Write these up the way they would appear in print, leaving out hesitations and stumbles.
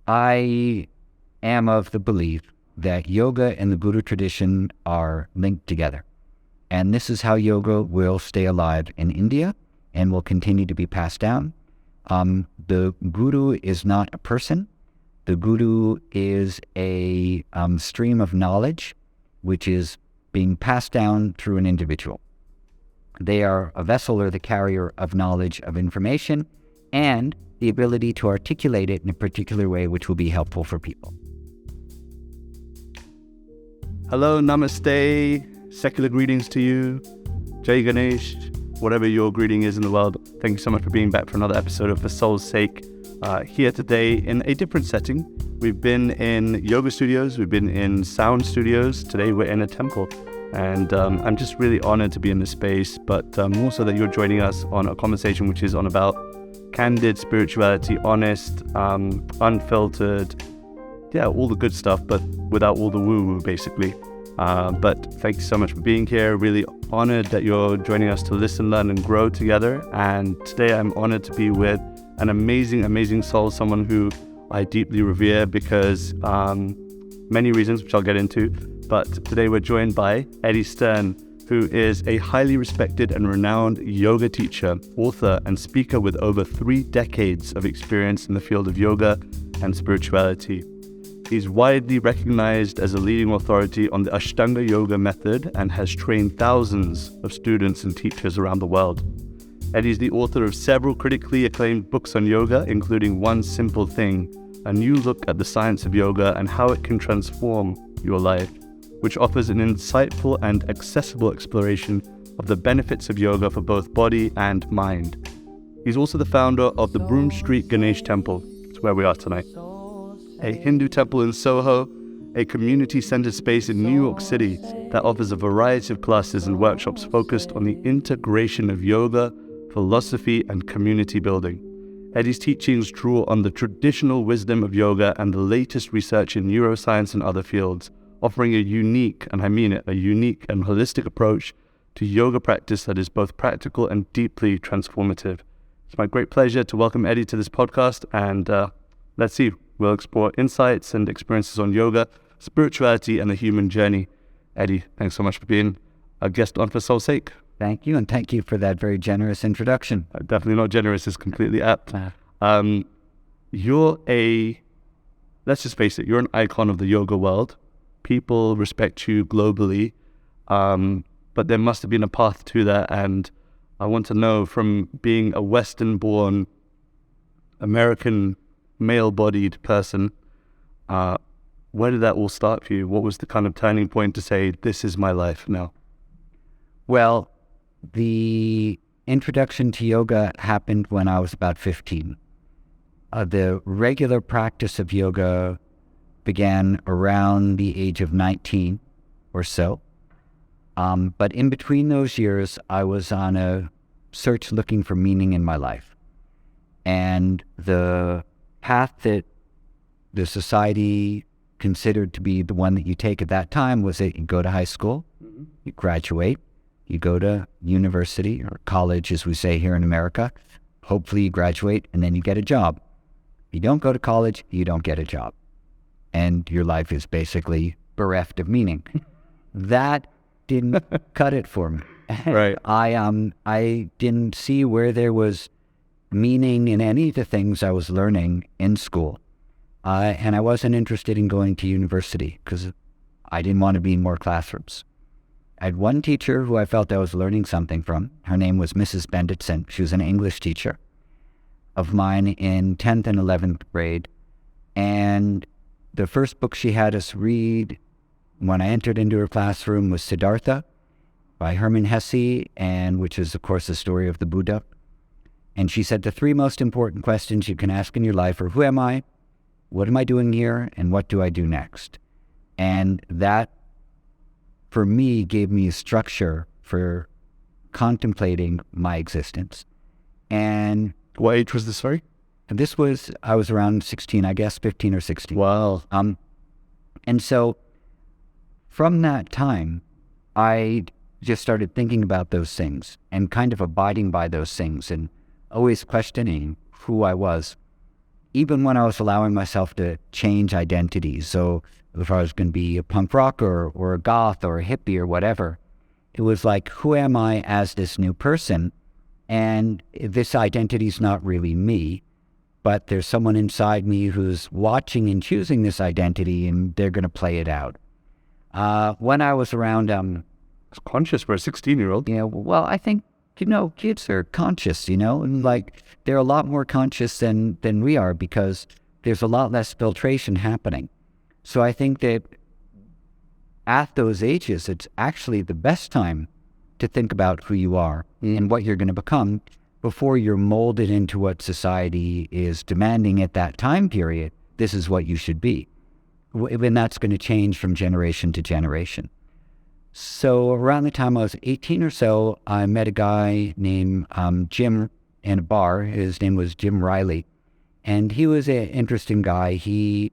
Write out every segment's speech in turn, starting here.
I am of the belief that yoga and the Buddha tradition are linked together. And this is how yoga will stay alive in India and will continue to be passed down. The guru is not a person. The guru is a stream of knowledge, which is being passed down through an individual. They are a vessel or the carrier of knowledge, of information, and the ability to articulate it in a particular way which will be helpful for people. Hello, namaste, secular greetings to you, Jai Ganesh, whatever your greeting is in the world. Thank you so much for being back for another episode of For Soul's Sake. Here today in a different setting. We've been in yoga studios, we've been in sound studios. Today we're in a temple. And I'm just really honored to be in this space, but more so that you're joining us on a conversation which is on about candid spirituality, honest, unfiltered, all the good stuff, but without all the woo-woo, basically. But thank you so much for being here. Really honored that you're joining us to listen, learn, and grow together. And today I'm honored to be with an amazing, amazing soul, someone who I deeply revere because many reasons, which I'll get into. But today we're joined by Eddie Stern, who is a highly respected and renowned yoga teacher, author, and speaker with over 3 decades of experience in the field of yoga and spirituality. He's widely recognized as a leading authority on the Ashtanga yoga method and has trained thousands of students and teachers around the world. Eddie is the author of several critically acclaimed books on yoga, including One Simple Thing, a new look at the science of yoga and how it can transform your life, which offers an insightful and accessible exploration of the benefits of yoga for both body and mind. He's also the founder of the Broome Street Ganesh Temple, it's where we are tonight, a Hindu temple in Soho, a community-centered space in New York City that offers a variety of classes and workshops focused on the integration of yoga, philosophy, and community building. Eddie's teachings draw on the traditional wisdom of yoga and the latest research in neuroscience and other fields, offering a unique, and I mean it, a unique and holistic approach to yoga practice that is both practical and deeply transformative. It's my great pleasure to welcome Eddie to this podcast, and let's see, we'll explore insights and experiences on yoga, spirituality, and the human journey. Eddie, thanks so much for being a guest on For Soul's Sake. Thank you, and thank you for that very generous introduction. Definitely not generous, it's completely apt. You're let's just face it, you're an icon of the yoga world. People respect you globally, but there must have been a path to that, and I want to know, from being a Western-born, American, male-bodied person, where did that all start for you? What was the kind of turning point to say, this is my life now? Well, the introduction to yoga happened when I was about 15. The regular practice of yoga began around the age of 19 or so. But in between those years, I was on a search looking for meaning in my life. And the path that the society considered to be the one that you take at that time was that you go to high school, you graduate, you go to university or college, as we say here in America. Hopefully you graduate and then you get a job. If you don't go to college, you don't get a job. And your life is basically bereft of meaning. That didn't cut it for me. Right. I didn't see where there was meaning in any of the things I was learning in school. And I wasn't interested in going to university because I didn't want to be in more classrooms. I had one teacher who I felt I was learning something from. Her name was Mrs. Benditson. She was an English teacher of mine in 10th and 11th grade. And the first book she had us read when I entered into her classroom was Siddhartha by Hermann Hesse, and which is, of course, the story of the Buddha. And she said the 3 most important questions you can ask in your life are, who am I? What am I doing here? And what do I do next? And that, for me, gave me a structure for contemplating my existence. And what age was this, sorry? I was around 16, I guess, 15 or 16. Wow. And so from that time, I just started thinking about those things and kind of abiding by those things and always questioning who I was. even when I was allowing myself to change identities, so if I was going to be a punk rocker or a goth or a hippie or whatever, it was like, who am I as this new person? And this identity is not really me, but there's someone inside me who's watching and choosing this identity, and they're going to play it out. When I was around, It's conscious for a 16-year-old. well, I think, kids are conscious, and like they're a lot more conscious than we are because there's a lot less filtration happening. So I think that at those ages, it's actually the best time to think about who you are and what you're going to become before you're molded into what society is demanding at that time period. This is what you should be. And that's going to change from generation to generation. So around the time I was 18 or so, I met a guy named Jim in a bar. His name was Jim Riley. And he was an interesting guy. He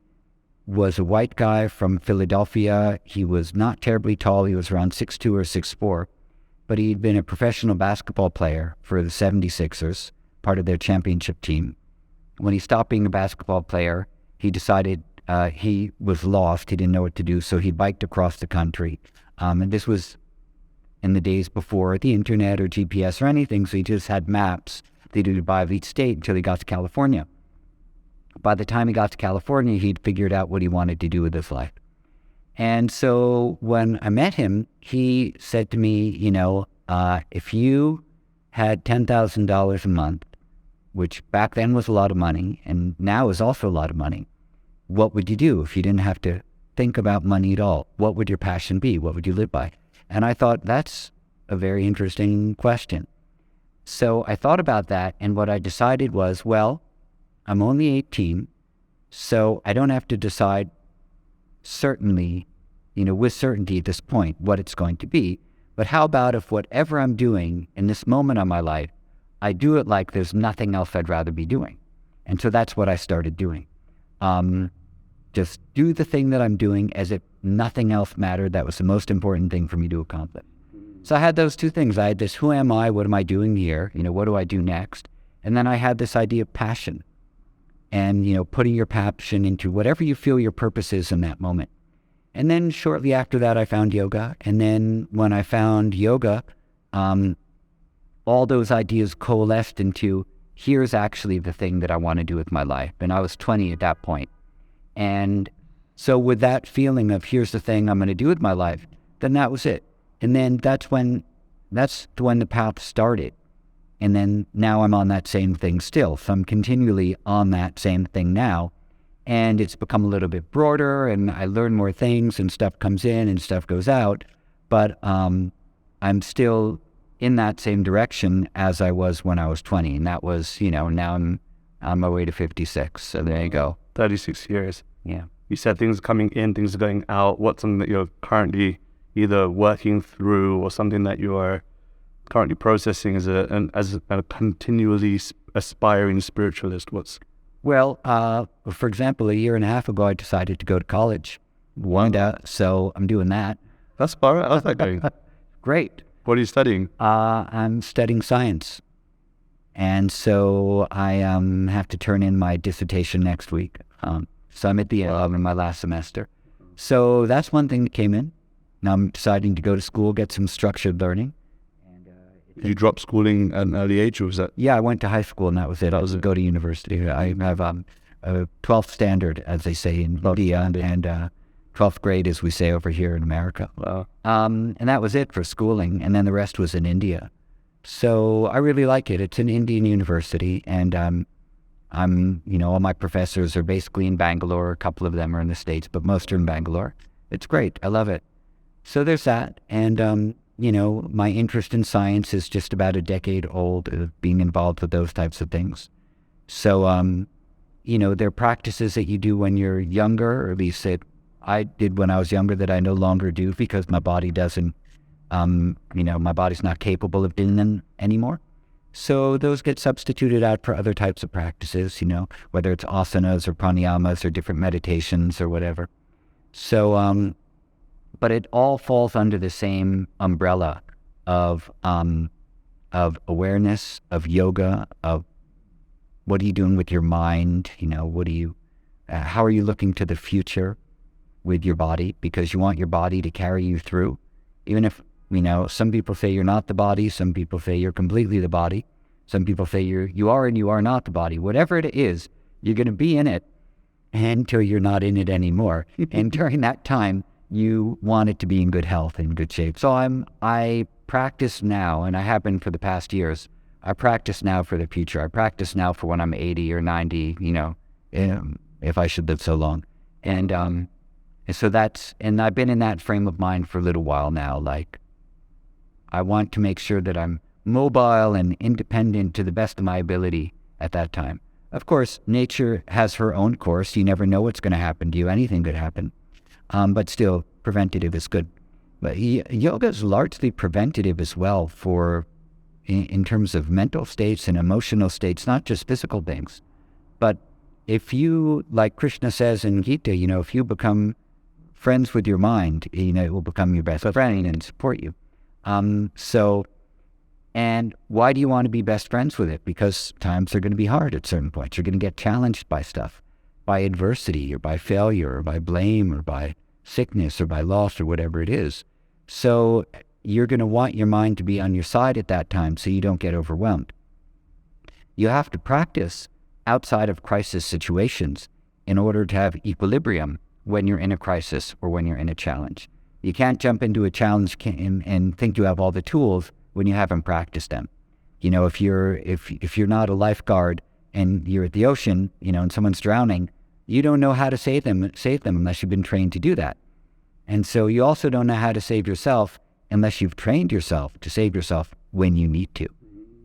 was a white guy from Philadelphia. He was not terribly tall. He was around 6'2" or 6'4". But he'd been a professional basketball player for the 76ers, part of their championship team. When he stopped being a basketball player, he decided he was lost. He didn't know what to do, so he biked across the country. And this was in the days before the internet or GPS or anything, so he just had maps that he would buy of each state until he got to California. By the time he got to California, he'd figured out what he wanted to do with his life. And so when I met him, he said to me, if you had $10,000 a month, which back then was a lot of money, and now is also a lot of money, what would you do if you didn't have to think about money at all? What would your passion be? What would you live by? And I thought, that's a very interesting question. So I thought about that, and what I decided was, well, I'm only 18, so I don't have to decide certainly, with certainty at this point, what it's going to be. But how about if whatever I'm doing in this moment of my life, I do it like there's nothing else I'd rather be doing? And so that's what I started doing. Just do the thing that I'm doing as if nothing else mattered. That was the most important thing for me to accomplish. So I had those two things. I had this, who am I? What am I doing here? What do I do next? And then I had this idea of passion. And, putting your passion into whatever you feel your purpose is in that moment. And then shortly after that, I found yoga. And then when I found yoga, all those ideas coalesced into, here's actually the thing that I want to do with my life. And I was 20 at that point. And so with that feeling of, here's the thing I'm going to do with my life, then that was it. And then that's when the path started. And then now I'm on that same thing still. So I'm continually on that same thing now. And it's become a little bit broader, and I learn more things, and stuff comes in and stuff goes out. But I'm still in that same direction as I was when I was 20. And that was, now I'm on my way to 56. So there you go. 36 years. Yeah. You said things are coming in, things are going out. What's something that you're currently either working through or something that you are currently processing as a continually aspiring spiritualist? Well, for example, a year and a half ago, I decided to go to college. So I'm doing that. That's far out. How's that going? Great. What are you studying? I'm studying science. And so I have to turn in my dissertation next week. So I'm at the end in my last semester. So that's one thing that came in. Now I'm deciding to go to school, get some structured learning. Did you drop schooling at an early age, or was that? Yeah, I went to high school, and that was it. I was go to university. I have a 12th standard, as they say in India, and 12th grade, as we say over here in America. Wow. And that was it for schooling, and then the rest was in India. So I really like it. It's an Indian university, and all my professors are basically in Bangalore. A couple of them are in the States, but most are in Bangalore. It's great. I love it. So there's that, and my interest in science is just about a decade old of being involved with those types of things. So, there are practices that you do when you're younger, or at least that I did when I was younger, that I no longer do because my body doesn't, my body's not capable of doing them anymore. So those get substituted out for other types of practices, whether it's asanas or pranayamas or different meditations or whatever. So, but it all falls under the same umbrella of awareness, of yoga, of What are you doing with your mind? How are you looking to the future with your body? Because you want your body to carry you through. Even if, some people say you're not the body, some people say you're completely the body, some people say you are and you are not the body. Whatever it is, you're going to be in it until you're not in it anymore. And during that time, you want it to be in good health and good shape. So I practice now, and I have been for the past years. I practice now for the future. I practice now for when I'm 80 or 90, if I should live so long. And so and I've been in that frame of mind for a little while now. Like, I want to make sure that I'm mobile and independent to the best of my ability at that time. Of course, nature has her own course. You never know what's going to happen to you. Anything could happen. But still, preventative is good. But yoga is largely preventative as well in terms of mental states and emotional states, not just physical things. But if you, like Krishna says in Gita, if you become friends with your mind, it will become your best friend and support you. And why do you want to be best friends with it? Because times are going to be hard at certain points. You're going to get challenged by stuff, by adversity or by failure or by blame or by sickness or by loss or whatever it is. So you're going to want your mind to be on your side at that time so you don't get overwhelmed. You have to practice outside of crisis situations in order to have equilibrium when you're in a crisis or when you're in a challenge. You can't jump into a challenge and think you have all the tools when you haven't practiced them. If you're not a lifeguard and you're at the ocean, and someone's drowning, you don't know how to save them unless you've been trained to do that. And so you also don't know how to save yourself unless you've trained yourself to save yourself when you need to.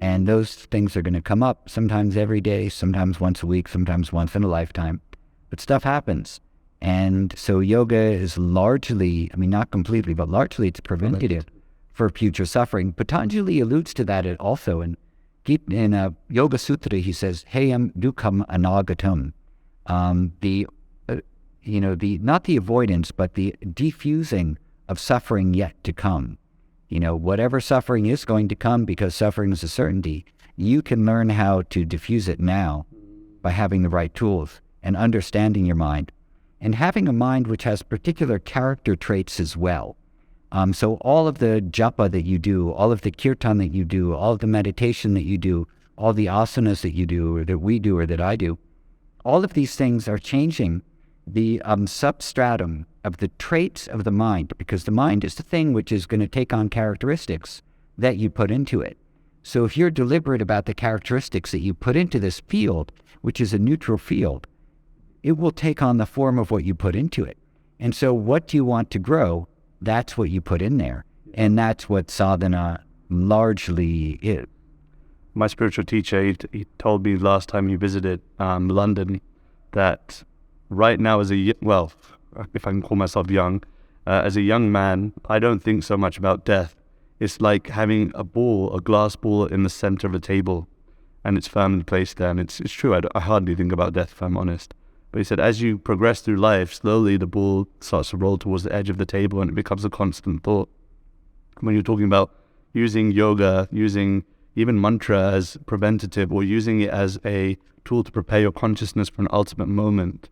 And those things are going to come up sometimes every day, sometimes once a week, sometimes once in a lifetime. But stuff happens. And so yoga is largely, not completely, but largely it's preventative for future suffering. Patanjali alludes to that also in a Yoga Sutra. He says, "Heyam dukkam anagatam," not the avoidance, but the diffusing of suffering yet to come. Whatever suffering is going to come, because suffering is a certainty, you can learn how to diffuse it now by having the right tools and understanding your mind and having a mind which has particular character traits as well. So all of the japa that you do, all of the kirtan that you do, all of the meditation that you do, all the asanas that you do or that we do or that I do, all of these things are changing the substratum of the traits of the mind, because the mind is the thing which is going to take on characteristics that you put into it. So if you're deliberate about the characteristics that you put into this field, which is a neutral field, it will take on the form of what you put into it. And so what do you want to grow? That's what you put in there. And that's what sadhana largely is. My spiritual teacher, he told me last time he visited London that right now if I can call myself young, as a young man, I don't think so much about death. It's like having a glass ball in the center of a table, and it's firmly placed there. And it's true, I hardly think about death, if I'm honest. But he said, as you progress through life, slowly the ball starts to roll towards the edge of the table and it becomes a constant thought. When you're talking about using yoga, using even mantra as preventative, or using it as a tool to prepare your consciousness for an ultimate moment,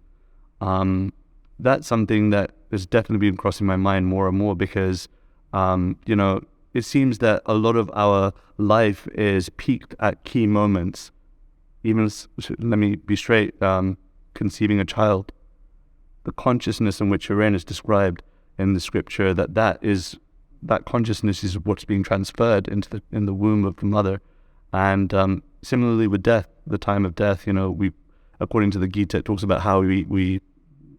that's something that has definitely been crossing my mind more and more, because, it seems that a lot of our life is peaked at key moments. Even, let me be straight, conceiving a child, the consciousness in which you're in is described in the scripture that consciousness is what's being transferred in the womb of the mother. And similarly with death, the time of death, we, according to the Gita, it talks about how we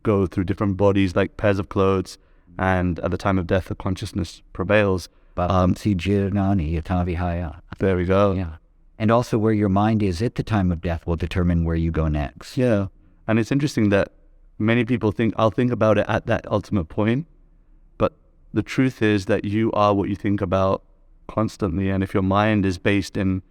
go through different bodies like pairs of clothes, and at the time of death, the consciousness prevails. There we go. Yeah. And also where your mind is at the time of death will determine where you go next. Yeah. And it's interesting that many people think, I'll think about it at that ultimate point. But the truth is that you are what you think about constantly. And if your body is based in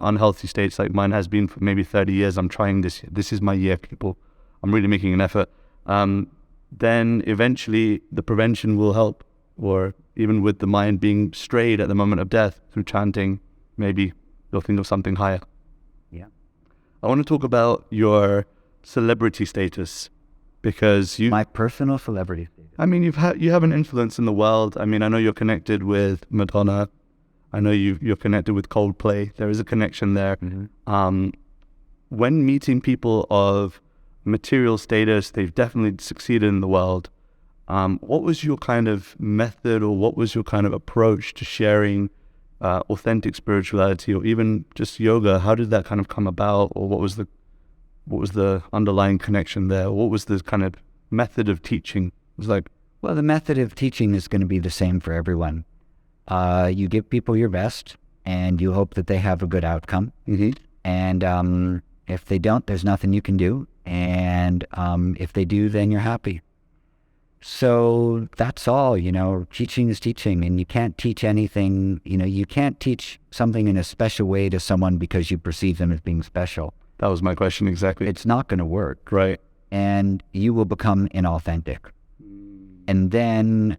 unhealthy states like mine has been for maybe 30 years, I'm trying this. This is my year, people. I'm really making an effort. Then eventually the prevention will help. Or even with the mind being strayed at the moment of death through chanting, maybe you'll think of something higher. Yeah. I want to talk about your celebrity status, because My personal celebrity status. I mean, you have an influence in the world. I mean, I know you're connected with Madonna. I know you're connected with Coldplay. There is a connection there. Mm-hmm. When meeting people of material status, they've definitely succeeded in the world. What was your kind of method, or what was your kind of approach to sharing authentic spirituality, or even just yoga? How did that kind of come about, or what was the underlying connection there? What was the kind of method of teaching? It was like, Well, the method of teaching is going to be the same for everyone. You give people your best, and you hope that they have a good outcome. mm-hmm. And if they don't, there's nothing you can do. And if they do, then you're happy. So that's all, teaching is teaching, and you can't teach anything, you can't teach something in a special way to someone because you perceive them as being special. That was my question exactly. It's not going to work. Right. And you will become inauthentic. And then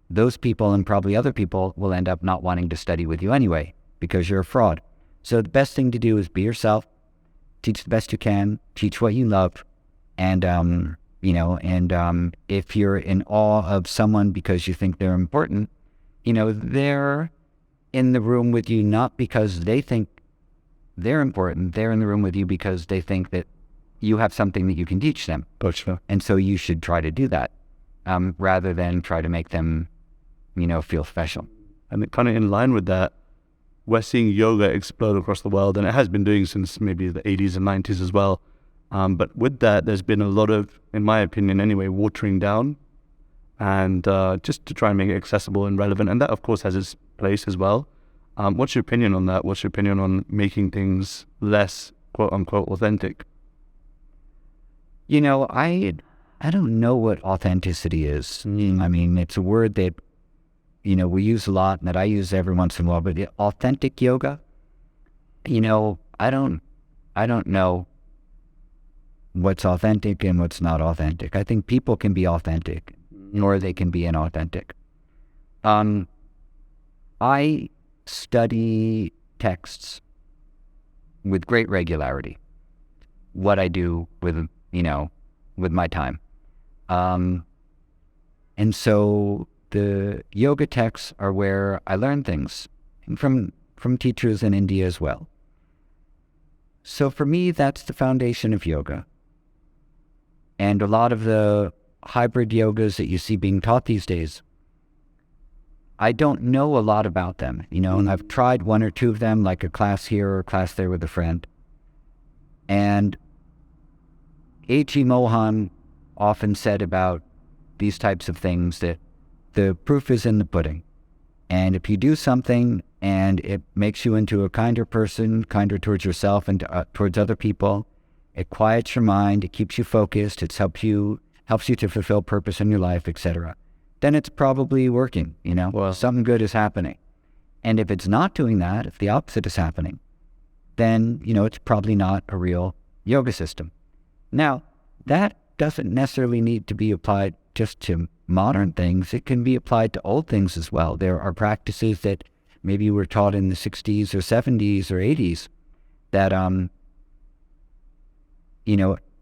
those people and probably other people will end up not wanting to study with you anyway because you're a fraud. So the best thing to do is be yourself, teach the best you can, teach what you love, and if you're in awe of someone because you think they're important, they're in the room with you not because they think they're important. They're in the room with you because they think that you have something that you can teach them. Gotcha. And so you should try to do that rather than try to make them, feel special. And kind of in line with that, we're seeing yoga explode across the world, and it has been doing since maybe the 80s and 90s as well. But with that, there's been a lot of, in my opinion anyway, watering down, and just to try and make it accessible and relevant. And that, of course, has its place as well. What's your opinion on that? What's your opinion on making things less, quote unquote, authentic? I don't know what authenticity is. I mean, it's a word that, we use a lot and that I use every once in a while, but authentic yoga, I don't know what's authentic and what's not authentic. I think people can be authentic, or they can be inauthentic. I study texts with great regularity. What I do with my time. And so the yoga texts are where I learn things, and from teachers in India as well. So for me, that's the foundation of yoga. And a lot of the hybrid yogas that you see being taught these days, I don't know a lot about them, and I've tried one or two of them, like a class here or a class there with a friend. And A.G. Mohan often said about these types of things that the proof is in the pudding. And if you do something and it makes you into a kinder person, kinder towards yourself and towards other people, it quiets your mind, it keeps you focused, it helps you to fulfill purpose in your life, etc., then it's probably working, Wow. Something good is happening. And if it's not doing that, if the opposite is happening, then, it's probably not a real yoga system. Now, that doesn't necessarily need to be applied just to modern things. It can be applied to old things as well. There are practices that maybe were taught in the 60s or 70s or 80s that,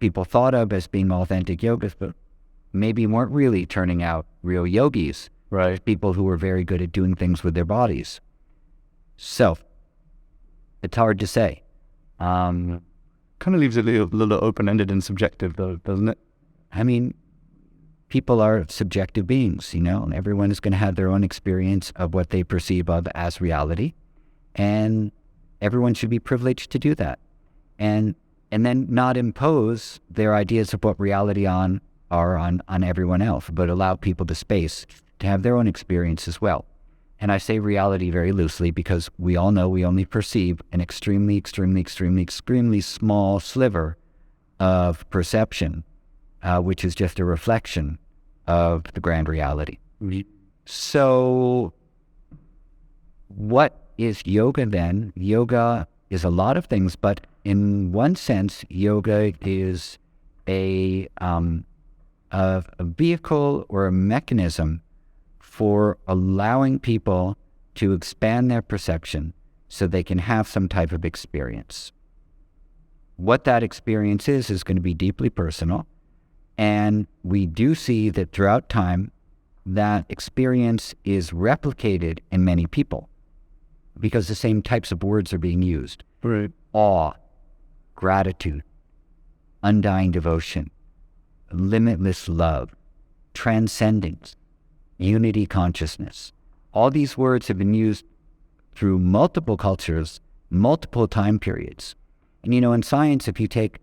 people thought of as being authentic yogas, but maybe weren't really turning out real yogis. Right. People who were very good at doing things with their bodies. So, it's hard to say. Kind of leaves it a little open-ended and subjective, though, doesn't it? I mean, people are subjective beings, and everyone is going to have their own experience of what they perceive of as reality, and everyone should be privileged to do that, and then not impose their ideas of what reality are on everyone else, but allow people the space to have their own experience as well. And I say reality very loosely because we all know we only perceive an extremely, extremely, extremely, extremely small sliver of perception, which is just a reflection of the grand reality. So what is yoga then? Yoga is a lot of things, but in one sense, yoga is a vehicle or a mechanism for allowing people to expand their perception so they can have some type of experience. what that experience is going to be deeply personal. And we do see that throughout time, that experience is replicated in many people because the same types of words are being used. Right. Awe, gratitude, undying devotion, limitless love, transcendence, unity consciousness. All these words have been used through multiple cultures, multiple time periods. And in science, if you take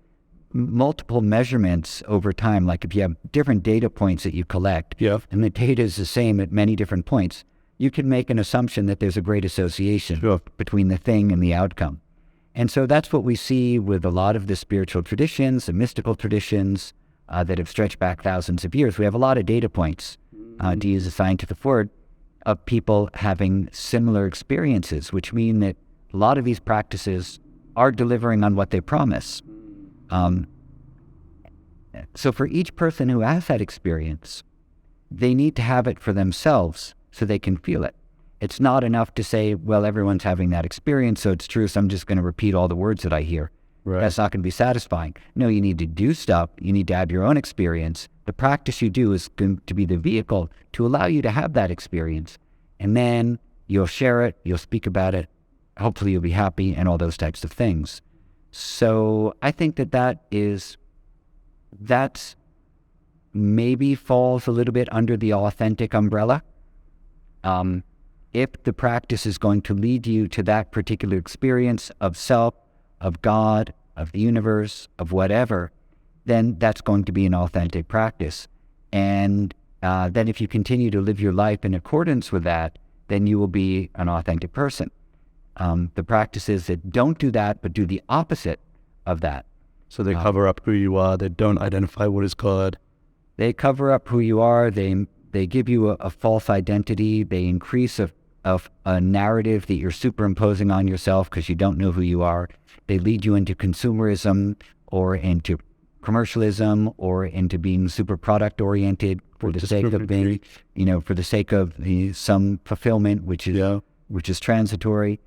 multiple measurements over time, like if you have different data points that you collect, and the data is the same at many different points, you can make an assumption that there's a great association between the thing and the outcome. And so that's what we see with a lot of the spiritual traditions, the mystical traditions that have stretched back thousands of years. We have a lot of data points, to use a scientific word, of people having similar experiences, which mean that a lot of these practices are delivering on what they promise. So for each person who has that experience, they need to have it for themselves so they can feel it. It's not enough to say, well, everyone's having that experience, so it's true, so I'm just going to repeat all the words that I hear. Right. That's not going to be satisfying. No, you need to do stuff. You need to have your own experience. The practice you do is going to be the vehicle to allow you to have that experience. And then you'll share it, you'll speak about it, hopefully you'll be happy, and all those types of things. So I think that's maybe falls a little bit under the authentic umbrella. If the practice is going to lead you to that particular experience of self, of God, of the universe, of whatever, then that's going to be an authentic practice. And then if you continue to live your life in accordance with that, then you will be an authentic person. The practices that don't do that, but do the opposite of that. So they cover up who you are. They don't identify what is God. They cover up who you are. They give you a false identity. They increase a narrative that you're superimposing on yourself because you don't know who you are. They lead you into consumerism or into commercialism or into being super product oriented for the sake of being, for the sake of some fulfillment, which is transitory.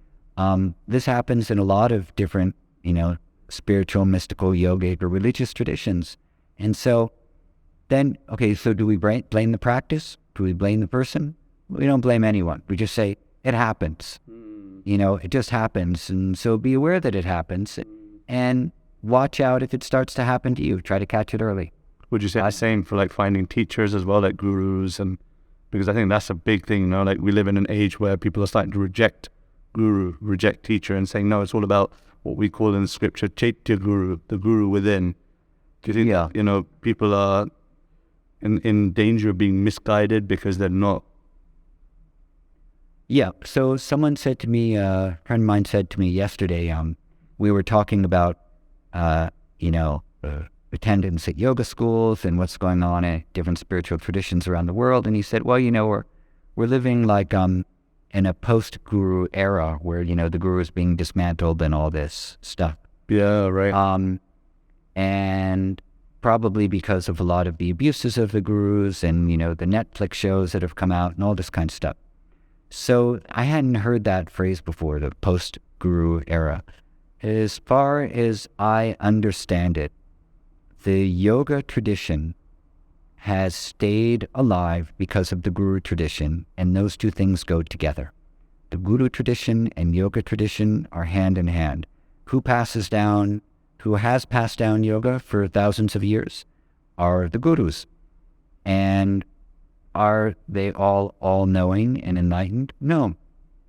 This happens in a lot of different, spiritual, mystical, yogic, or religious traditions. And so then, so do we blame the practice? Do we blame the person? We don't blame anyone. We just say, it happens. It just happens. And so be aware that it happens and watch out if it starts to happen to you. Try to catch it early. Would you say the same for like finding teachers as well, like gurus? And because I think that's a big thing, like we live in an age where people are starting to reject guru, reject teacher, and saying, no, it's all about what we call in the scripture, Chaitya Guru, the guru within. Do you think, people are in danger of being misguided because they're not? Yeah. So someone said to me, a friend of mine said to me yesterday, we were talking about, attendance at yoga schools and what's going on in different spiritual traditions around the world. And he said, well, we're living like in a post-guru era where, the guru is being dismantled and all this stuff. Yeah, right. And probably because of a lot of the abuses of the gurus and, the Netflix shows that have come out and all this kind of stuff. So I hadn't heard that phrase before, the post-guru era. As far as I understand it, the yoga tradition has stayed alive because of the guru tradition, and those two things go together. The guru tradition and yoga tradition are hand in hand. Who has passed down yoga for thousands of years are the gurus. And are they all all-knowing and enlightened? No,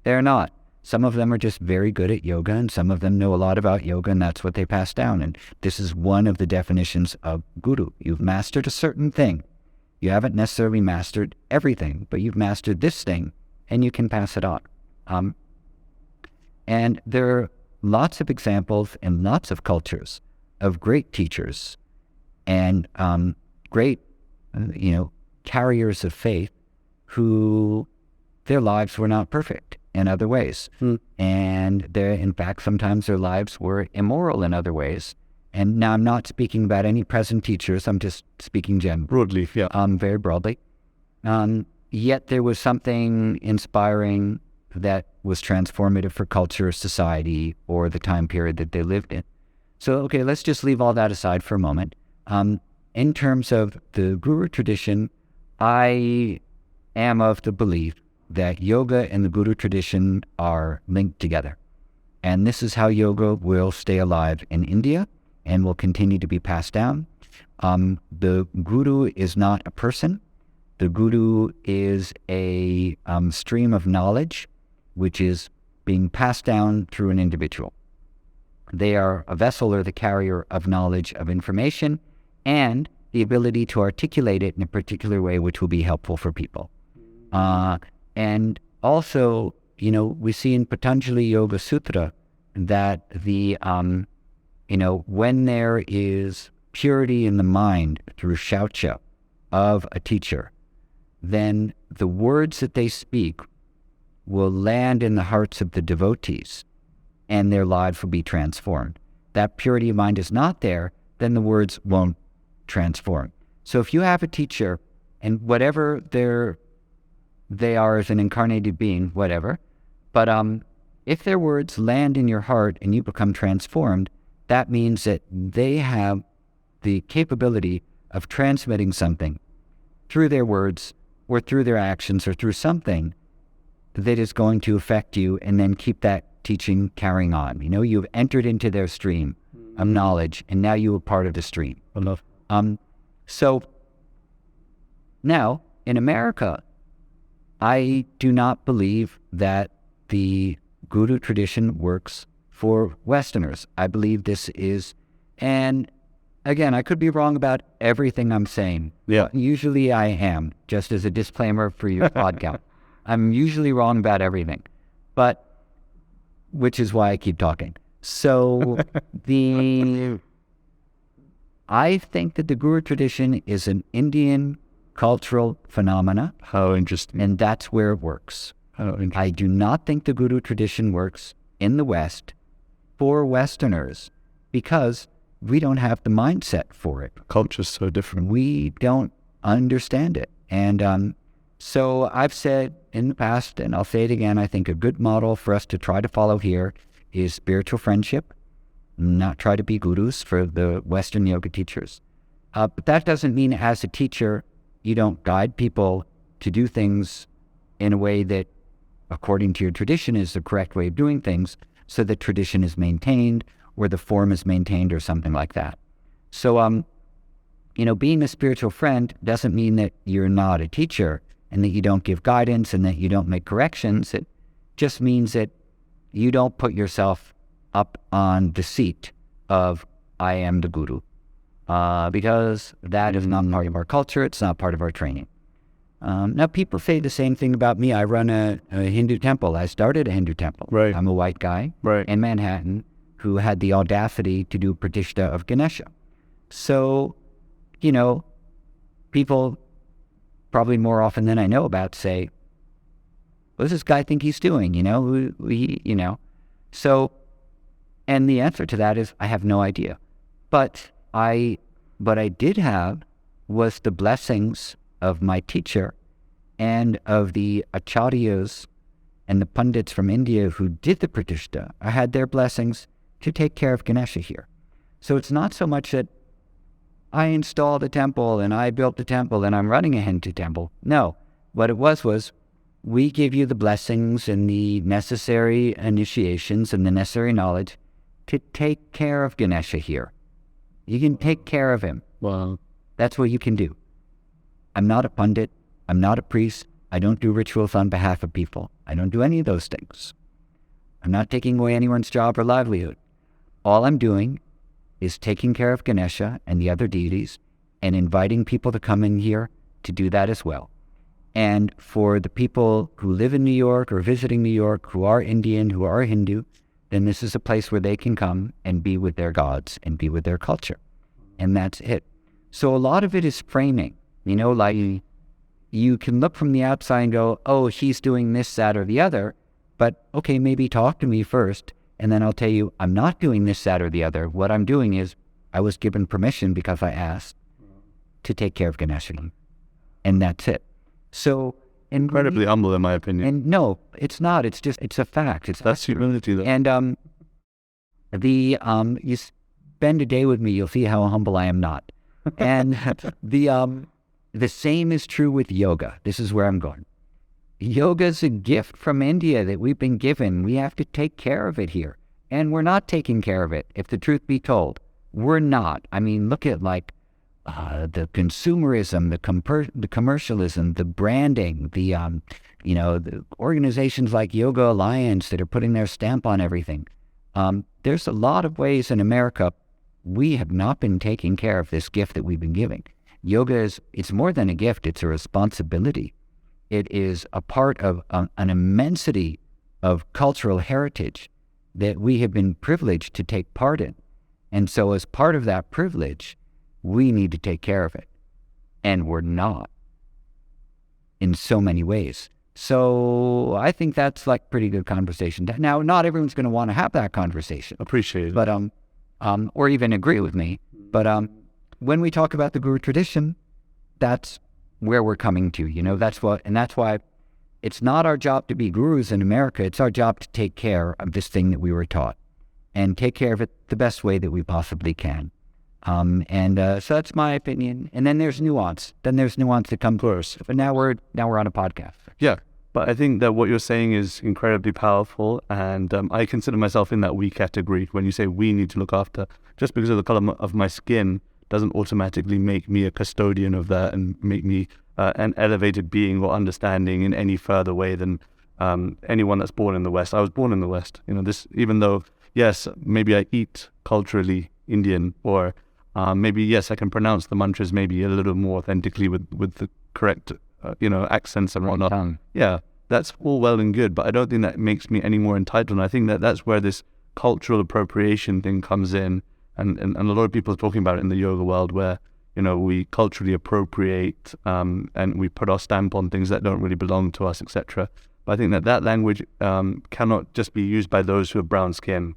they're not. Some of them are just very good at yoga, and some of them know a lot about yoga, and that's what they pass down. And this is one of the definitions of guru. You've mastered a certain thing. You haven't necessarily mastered everything, but you've mastered this thing, and you can pass it on. And there are lots of examples in lots of cultures of great teachers and great, carriers of faith who their lives were not perfect in other ways. And in fact, sometimes their lives were immoral in other ways. And now I'm not speaking about any present teachers. I'm just speaking broadly, very broadly. Yet there was something inspiring that was transformative for culture, society, or the time period that they lived in. So, okay, let's just leave all that aside for a moment. In terms of the Guru tradition, I am of the belief that yoga and the Guru tradition are linked together. And this is how yoga will stay alive in India and will continue to be passed down. The Guru is not a person. The Guru is a stream of knowledge, which is being passed down through an individual. They are a vessel or the carrier of knowledge, of information, and the ability to articulate it in a particular way which will be helpful for people. And also, we see in Patanjali Yoga Sutra that when there is purity in the mind through shaucha of a teacher, then the words that they speak will land in the hearts of the devotees and their lives will be transformed. That purity of mind is not there, then the words won't transform. So if you have a teacher, and whatever they are as an incarnated being, whatever, but if their words land in your heart and you become transformed, that means that they have the capability of transmitting something through their words or through their actions or through something that is going to affect you and then keep that teaching carrying on. You've entered into their stream of knowledge and now you are part of the stream. So now in America, I do not believe that the Guru tradition works for Westerners. I believe this is, and again, I could be wrong about everything I'm saying. Yeah. Usually I am, just as a disclaimer for your podcast. I'm usually wrong about everything, which is why I keep talking. So I think that the Guru tradition is an Indian cultural phenomena. How interesting. And that's where it works. How interesting. I do not think the Guru tradition works in the West for Westerners because we don't have the mindset for it. Culture's so different. We don't understand it. And so I've said in the past, and I'll say it again, I think a good model for us to try to follow here is spiritual friendship, not try to be gurus for the Western yoga teachers. But that doesn't mean as a teacher, you don't guide people to do things in a way that, according to your tradition, is the correct way of doing things, so the tradition is maintained or the form is maintained or something like that. So, being a spiritual friend doesn't mean that you're not a teacher and that you don't give guidance and that you don't make corrections. It just means that you don't put yourself up on the seat of, I am the guru, because that is not part of our culture. It's not part of our training. Now, people say the same thing about me. I run a Hindu temple. I started a Hindu temple. Right. I'm a white guy Right. in Manhattan who had the audacity to do Pratishtha of Ganesha. So, people probably more often than I know about say, what does this guy think he's doing? So, and the answer to that is, I have no idea. But what I did have was the blessings of my teacher and of the acharyas and the pundits from India who did the Pratishtha. I had their blessings to take care of Ganesha here. So it's not so much that I installed a temple and I built the temple and I'm running a Hindu temple. No, what it was we give you the blessings and the necessary initiations and the necessary knowledge to take care of Ganesha here. You can take care of him. Wow. That's what you can do. I'm not a pundit. I'm not a priest. I don't do rituals on behalf of people. I don't do any of those things. I'm not taking away anyone's job or livelihood. All I'm doing is taking care of Ganesha and the other deities and inviting people to come in here to do that as well. And for the people who live in New York or visiting New York, who are Indian, who are Hindu, then this is a place where they can come and be with their gods and be with their culture. And that's it. So a lot of it is framing, like you can look from the outside and go, oh, he's doing this, that, or the other. But okay, maybe talk to me first. And then I'll tell you, I'm not doing this, that, or the other. What I'm doing is I was given permission because I asked to take care of Ganesha. And that's it. So Incredibly humble, in my opinion. And no, it's not. It's a fact. That's humility, though. And spend a day with me, you'll see how humble I am not. And the same is true with yoga. This is where I'm going. Yoga is a gift from India that we've been given. We have to take care of it here. And we're not taking care of it, if the truth be told. We're not. I mean, look at the consumerism, the commercialism, the branding, the organizations like Yoga Alliance that are putting their stamp on everything. There's a lot of ways in America we have not been taking care of this gift that we've been giving. Yoga it's more than a gift, it's a responsibility. It is a part of an immensity of cultural heritage that we have been privileged to take part in. And so as part of that privilege, we need to take care of it. And we're not in so many ways. So I think that's like pretty good conversation. Now, not everyone's going to want to have that conversation. Appreciate it. But, or even agree with me. But when we talk about the Guru tradition, that's where we're coming to, that's why it's not our job to be gurus in America. It's our job to take care of this thing that we were taught and take care of it the best way that we possibly can. So that's my opinion. And then there's nuance. That comes first. But now we're on a podcast. Yeah. But I think that what you're saying is incredibly powerful. And I consider myself in that we category. When you say we need to look after, just because of the color of my skin doesn't automatically make me a custodian of that and make me an elevated being or understanding in any further way than anyone that's born in the West. I was born in the West. Even though, yes, maybe I eat culturally Indian, or maybe, yes, I can pronounce the mantras maybe a little more authentically with the correct, accents and whatnot. Yeah, that's all well and good, but I don't think that makes me any more entitled. And I think that that's where this cultural appropriation thing comes in. And a lot of people are talking about it in the yoga world where, we culturally appropriate and we put our stamp on things that don't really belong to us, etc. But I think that language cannot just be used by those who have brown skin,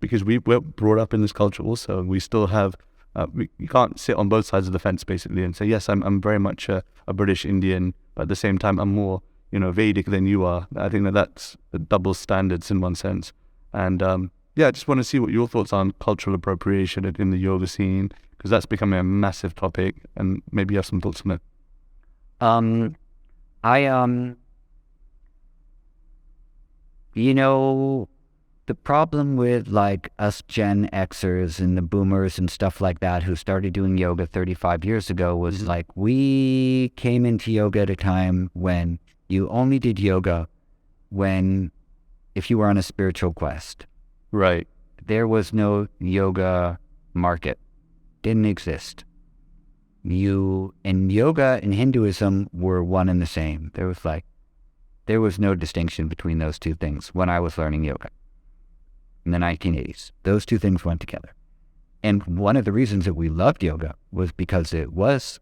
because we're brought up in this culture also. We still have, you can't sit on both sides of the fence basically and say, yes, I'm very much a British Indian, but at the same time, I'm more, Vedic than you are. I think that's the double standards in one sense. And I just want to see what your thoughts are on cultural appropriation in the yoga scene, because that's becoming a massive topic, and maybe you have some thoughts on it. The problem with like us Gen Xers and the boomers and stuff like that who started doing yoga 35 years ago was like, we came into yoga at a time when you only did yoga if you were on a spiritual quest. Right. There was no yoga market. Didn't exist. Yoga and Hinduism were one and the same. There was no distinction between those two things when I was learning yoga in the 1980s. Those two things went together. And one of the reasons that we loved yoga was because it was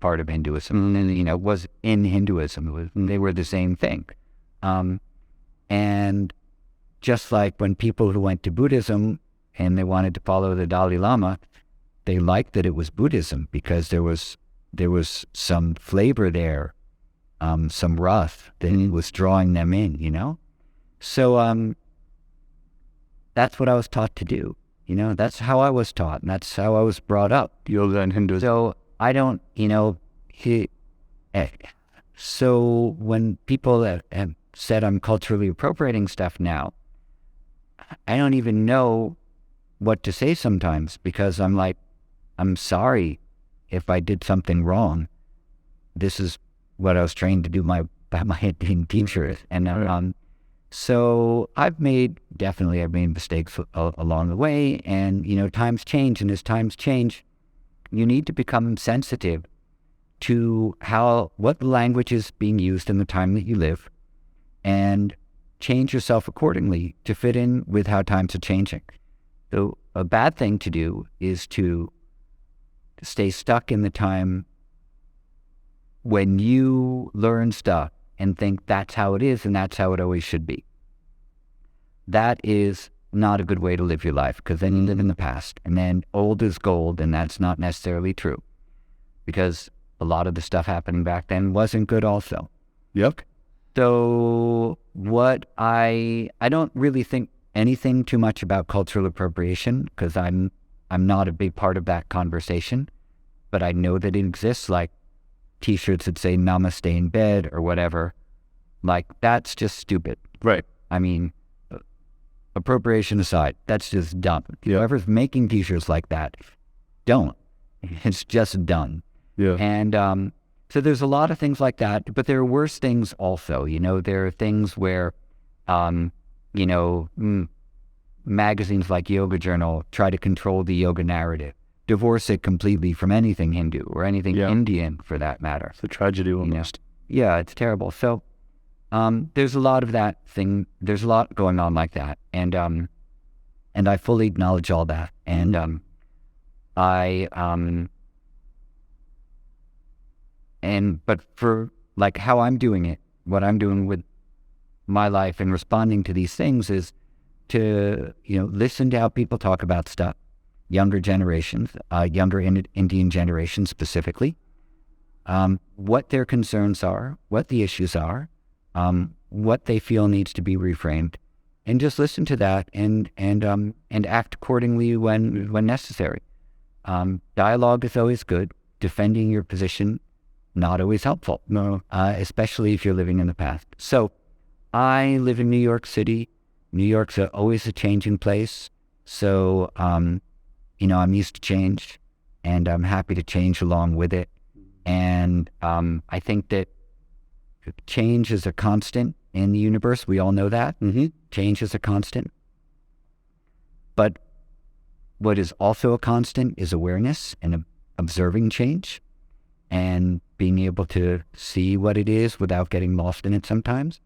part of Hinduism, and was in Hinduism. They were the same thing. And just like when people who went to Buddhism and they wanted to follow the Dalai Lama, they liked that it was Buddhism because there was some flavor there, some wrath that was drawing them in, So that's what I was taught to do. That's how I was taught, and that's how I was brought up. Yoga and Hinduism. So I don't, so when people have said I'm culturally appropriating stuff now, I don't even know what to say sometimes, because I'm like, I'm sorry if I did something wrong. This is what I was trained to do by my Indian teachers. And so I've made mistakes along the way, and times change, and as times change, you need to become sensitive to what language is being used in the time that you live, and change yourself accordingly to fit in with how times are changing. So a bad thing to do is to stay stuck in the time when you learn stuff and think that's how it is and that's how it always should be. That is not a good way to live your life, because then you live in the past, and then old is gold, and that's not necessarily true, because a lot of the stuff happening back then wasn't good also. Yep. So what I don't really think anything too much about cultural appropriation, because I'm not a big part of that conversation, but I know that it exists, like T-shirts that say "Namaste" in bed or whatever. Like, that's just stupid. Right. I mean, appropriation aside, that's just dumb. Yeah. Whoever's making T-shirts like that, don't. It's just done. Yeah. And so there's a lot of things like that, but there are worse things also. There are things where, magazines like Yoga Journal try to control the yoga narrative, divorce it completely from anything Hindu or anything Indian for that matter. It's a tragedy almost. Yeah, it's terrible. So there's a lot of that thing. There's a lot going on like that, and I fully acknowledge all that. And but for like how I'm doing it, what I'm doing with my life and responding to these things is to listen to how people talk about stuff, younger generations, younger Indian generations specifically, what their concerns are, what the issues are, what they feel needs to be reframed, and just listen to that and act accordingly when necessary. Dialogue is always good. Defending your position, not always helpful. No. Especially if you're living in the past. So I live in New York City. New York's always a changing place. So, I'm used to change, and I'm happy to change along with it. And I think that change is a constant in the universe. We all know that. Mm-hmm. Change is a constant. But what is also a constant is awareness and observing change and being able to see what it is without getting lost in it sometimes.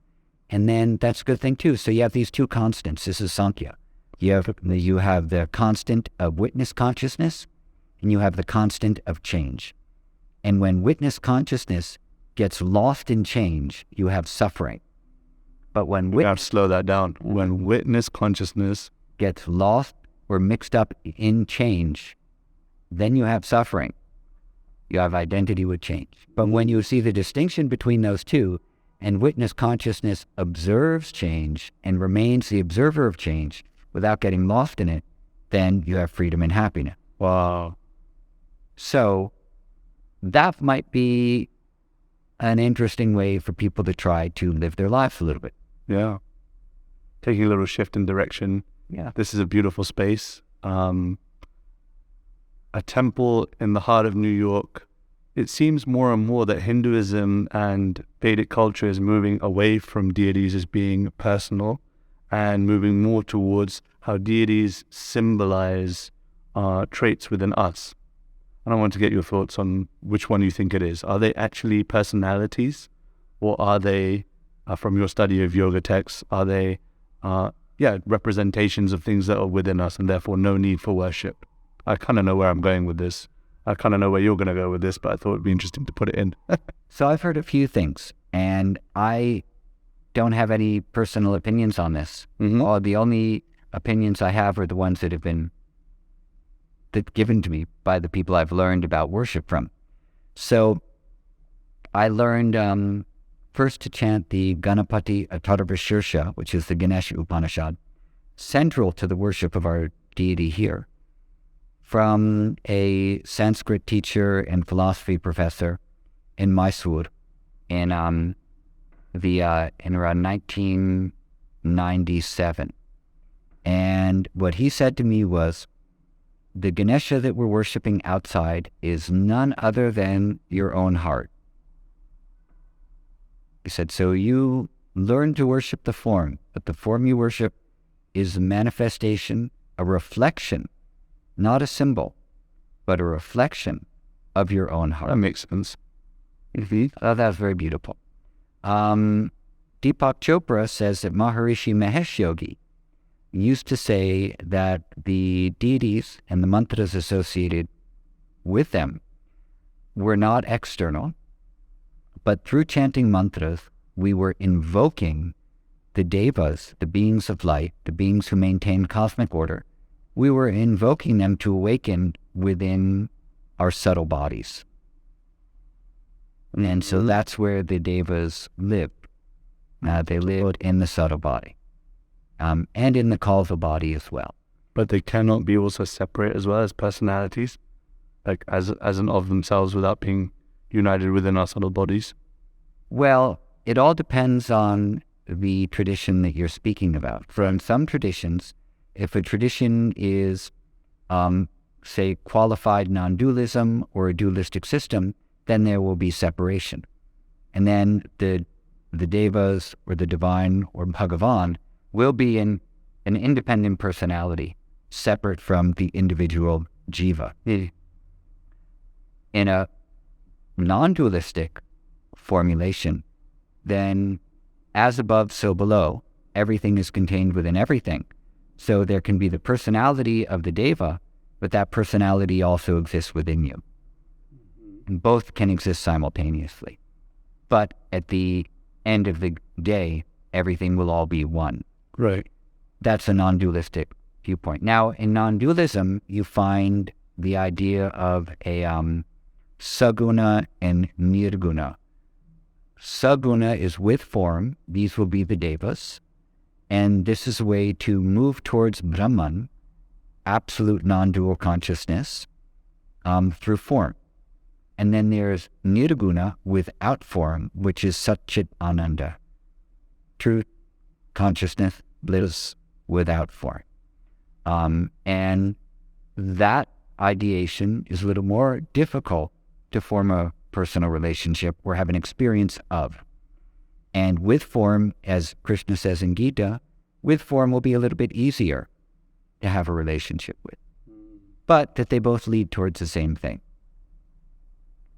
And then that's a good thing too. So you have these two constants. This is Sankhya. You have the constant of witness consciousness, and you have the constant of change. And when witness consciousness gets lost in change, you have suffering. But when We have to slow that down. When witness consciousness gets lost or mixed up in change, then you have suffering. You have identity with change. But when you see the distinction between those two, and witness consciousness observes change and remains the observer of change without getting lost in it, then you have freedom and happiness. Wow. So that might be an interesting way for people to try to live their lives a little bit. Yeah. Taking a little shift in direction. Yeah. This is a beautiful space. A temple in the heart of New York. It seems more and more that Hinduism and Vedic culture is moving away from deities as being personal and moving more towards how deities symbolize traits within us. And I want to get your thoughts on which one you think it is. Are they actually personalities, or are they, from your study of yoga texts, are they representations of things that are within us and therefore no need for worship? I kind of know where I'm going with this. I kind of know where you're going to go with this, but I thought it'd be interesting to put it in. So I've heard a few things, and I don't have any personal opinions on this. Mm-hmm. The only opinions I have are the ones that have been given to me by the people I've learned about worship from. So I learned first to chant the Ganapati Atharvashirsha, which is the Ganesh Upanishad, central to the worship of our deity here, from a Sanskrit teacher and philosophy professor in Mysore in around 1997. And what he said to me was, the Ganesha that we're worshiping outside is none other than your own heart. He said, so you learn to worship the form, but the form you worship is a manifestation, a reflection, not a symbol, but a reflection of your own heart. That makes sense. Mm-hmm. Oh, that's very beautiful. Deepak Chopra says that Maharishi Mahesh Yogi used to say that the deities and the mantras associated with them were not external, but through chanting mantras, we were invoking the devas, the beings of light, the beings who maintain cosmic order. We were invoking them to awaken within our subtle bodies. And so that's where the devas live. They live in the subtle body. and in the causal body as well. But they cannot be also separate as well as personalities, like as an of themselves without being united within our subtle bodies? Well, it all depends on the tradition that you're speaking about. From some traditions, if a tradition is, say, qualified non-dualism or a dualistic system, then there will be separation. And then the devas or the divine or Bhagavan will be an independent personality, separate from the individual jiva. In a non-dualistic formulation, then as above, so below, everything is contained within everything. So there can be the personality of the deva, but that personality also exists within you. And both can exist simultaneously. But at the end of the day, everything will all be one. Right. That's a non-dualistic viewpoint. Now, in non-dualism, you find the idea of a saguna and nirguna. Saguna is with form. These will be the devas. And this is a way to move towards Brahman, absolute non-dual consciousness, through form. And then there's nirguna without form, which is Satchit Ananda, truth, consciousness, bliss without form. And that ideation is a little more difficult to form a personal relationship or have an experience of. And with form, as Krishna says in Gita, with form will be a little bit easier to have a relationship with, but that they both lead towards the same thing.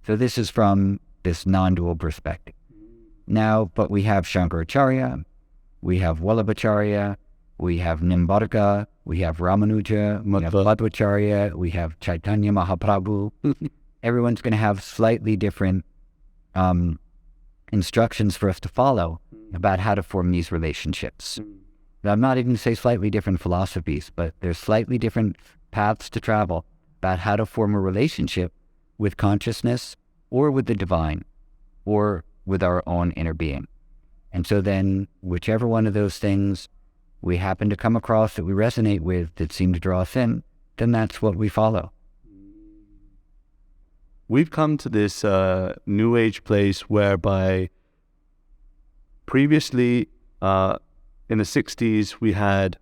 So this is from this non-dual perspective. Now, but we have Shankaracharya, we have Vallabhacharya, we have Nimbarka, we have Ramanuja, we have Madhvacharya, we have Chaitanya Mahaprabhu. Everyone's going to have slightly different instructions for us to follow about how to form these relationships. I'm not even going to say slightly different philosophies, but there's slightly different paths to travel about how to form a relationship with consciousness or with the divine or with our own inner being. And so then whichever one of those things we happen to come across that we resonate with, that seem to draw us in, then that's what we follow. We've come to this New Age place whereby previously in the 60s we had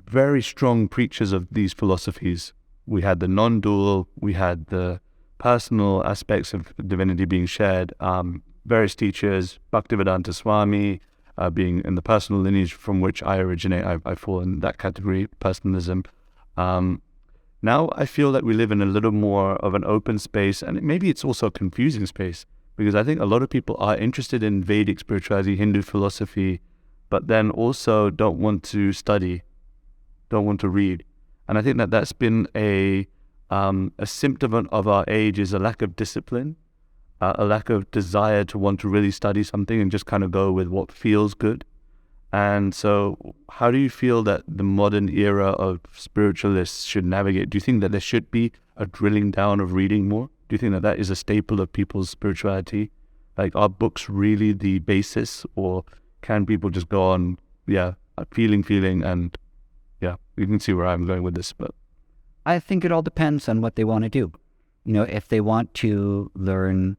very strong preachers of these philosophies. We had the non-dual, we had the personal aspects of divinity being shared. Various teachers, Bhaktivedanta Swami, being in the personal lineage from which I originate, I fall in that category, personalism. Now I feel that we live in a little more of an open space, and maybe it's also a confusing space, because I think a lot of people are interested in Vedic spirituality, Hindu philosophy, but then also don't want to study, don't want to read. And I think that that's been a symptom of our age, is a lack of discipline, a lack of desire to want to really study something and just kind of go with what feels good. And so how do you feel that the modern era of spiritualists should navigate? Do you think that there should be a drilling down of reading more? Do you think that that is a staple of people's spirituality? Like, are books really the basis, or can people just go on, feeling, and you can see where I'm going with this, but I think it all depends on what they want to do. If they want to learn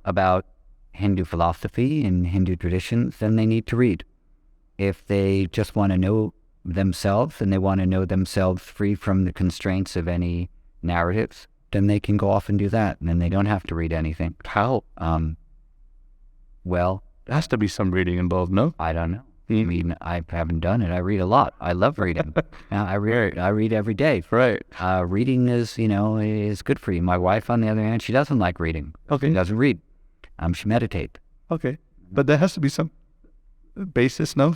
about Hindu philosophy and Hindu traditions, then they need to read. If they just want to know themselves and they want to know themselves free from the constraints of any narratives, then they can go off and do that, and then they don't have to read anything. How? Well, there has to be some reading involved, no? I don't know. I mean, I haven't done it. I read a lot. I love reading. I read every day. Right. Reading is good for you. My wife, on the other hand, she doesn't like reading. Okay. She doesn't read. She meditates. Okay. But there has to be some basis, no?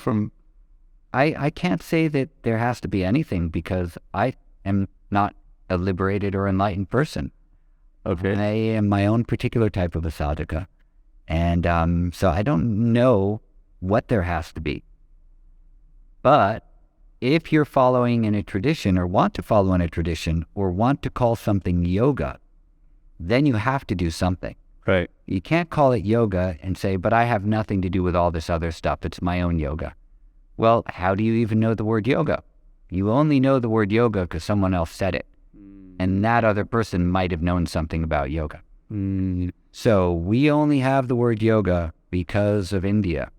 I can't say that there has to be anything, because I am not a liberated or enlightened person. Okay. I am my own particular type of a sadhaka. And so I don't know what there has to be. But if you're following in a tradition, or want to follow in a tradition, or want to call something yoga, then you have to do something. Right. You can't call it yoga and say, but I have nothing to do with all this other stuff. It's my own yoga. Well, how do you even know the word yoga? You only know the word yoga because someone else said it. And that other person might have known something about yoga. So we only have the word yoga because of India.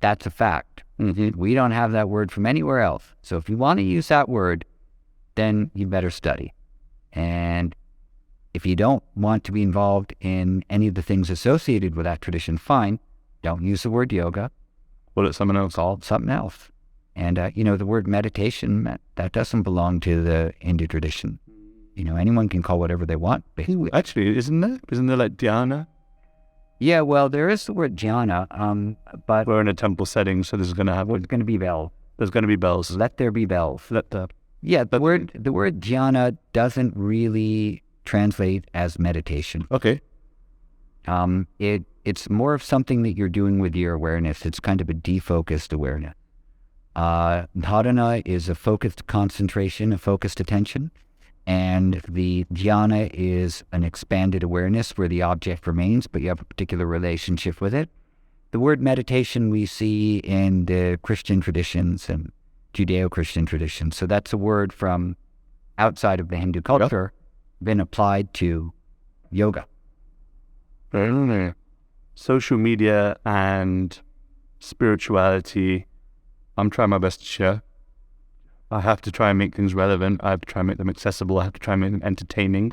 That's a fact. We don't have that word from anywhere else. So if you want to use that word, then you better study. And if you don't want to be involved in any of the things associated with that tradition, fine. Don't use the word yoga. Call it something else. Call it something else. And, the word meditation, that doesn't belong to the Hindu tradition. Anyone can call whatever they want, basically. Actually, isn't there? Isn't there like dhyana? Yeah, well, there is the word dhyana, but... We're in a temple setting, so there's going to happen. There's going to be bells. There's going to be bells. Let there be bells. Yeah, the word dhyana doesn't really translate as meditation. Okay. It's more of something that you're doing with your awareness. It's kind of a defocused awareness. Dharana is a focused concentration, a focused attention, and the dhyana is an expanded awareness where the object remains, but you have a particular relationship with it. The word meditation we see in the Christian traditions and Judeo-Christian traditions. So that's a word from outside of the Hindu culture, been applied to yoga. Social media and spirituality, I'm trying my best to share. I have to try and make things relevant. I have to try and make them accessible. I have to try and make them entertaining.